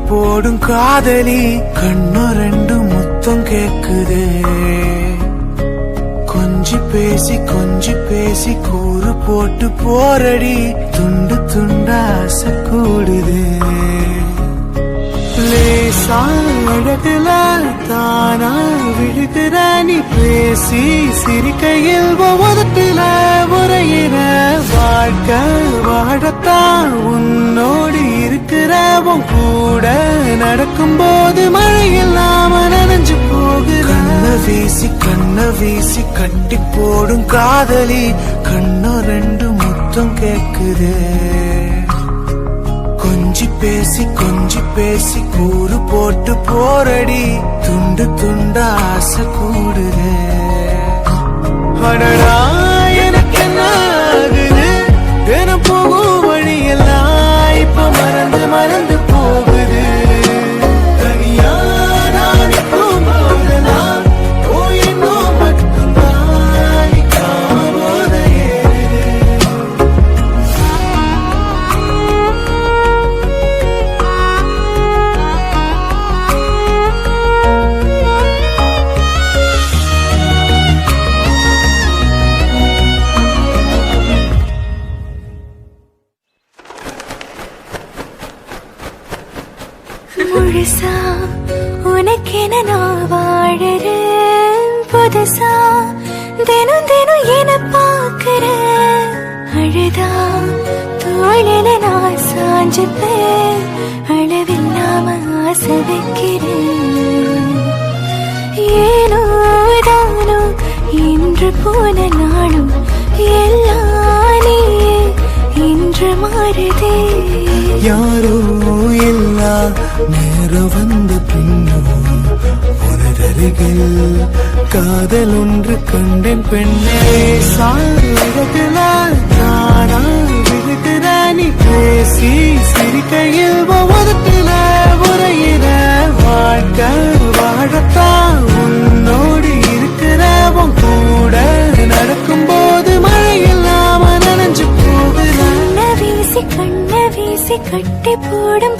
போடும் காதலி கண்ணு ரெண்டு முத்தம் கேக்குதே. கொஞ்சி பேசி கூறு போட்டு போரடி துண்டு துண்டா ஆசை கூடுதே. லேசா அழகுல தானா விழுகிற நீ பேசி சிரிக்கையில் ஒவ்வொருத்தில உரையிற வாழ்க்கை வாழத்தான் உன்னோடு இருக்கிற உன் கூட நடக்கும் போது மழை இல்லாம நனைஞ்சு போகிற. கண்ண வீசி கட்டி போடும் காதலி கண்ணு ரெண்டு முத்தம் கேக்குதே. கொஞ்சி பேசி கூறு போட்டு போரடி துண்டு துண்டா ஆசை கூடுதே. அடடா எனக்கு என்ன ஆகுது தினம் போகும் வழியெல்லாம் இப்ப மறந்து போகுது. தனியா நான் போகுதெல்லாம் இன்னும் மட்டும்தான் போதையே. முழுசா உனக்கென நான் வாழறேன். புதுசா தினம் என பாக்குறேன். அழுதா தோழில நான் சாஞ்சுப்பேன். அளவில்லாம ஆசை வைக்கிறேன். ஏனோ தானோ இன்று போன நாளும் எல்லாம் நீயே இன்று மாறுதே. யாரோ இல்லா நேரம் வந்த பின்னும் உனதருகில் காதல் ஒன்று கண்டேன் பெண்ணே. சாரகல நானா விழுகிற நீ பேசி சிரிக்கையில் ஒவ்வொருத்தில உரையிற வாழ்க்கை வாழத்தான் உன்னோடு இருக்கிற உன் கூட நடக்கும் போது மழை இல்லாம நனைஞ்சு போகிற. கண்ண வீசி கட்டி போடும்